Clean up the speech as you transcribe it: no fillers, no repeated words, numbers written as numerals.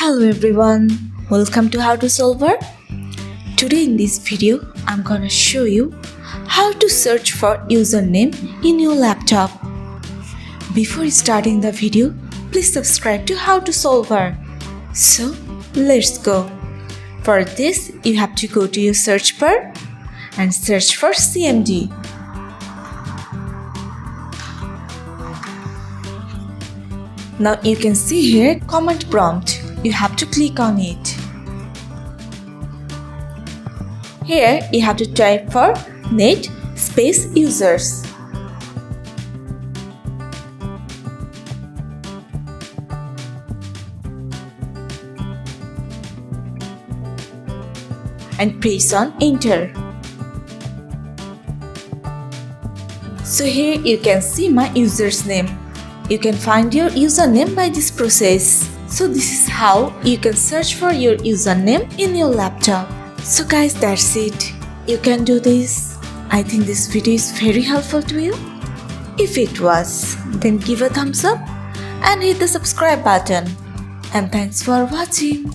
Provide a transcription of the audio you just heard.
Hello everyone, welcome to How to Solver. Today in this video, I'm gonna show you how to search for username in your laptop. Before starting the video, please subscribe to How to Solver. So, let's go. For this, you have to go to your search bar and search for CMD. Now you can see here command prompt. You have to click on it. Here you have to type for net space users. And press on enter. So here you can see my user's name. You can find your username by this process. So this is how you can search for your username in your laptop. So guys, that's it. You can do this. I think this video is very helpful to you. If it was, then give a thumbs up and hit the subscribe button. And thanks for watching.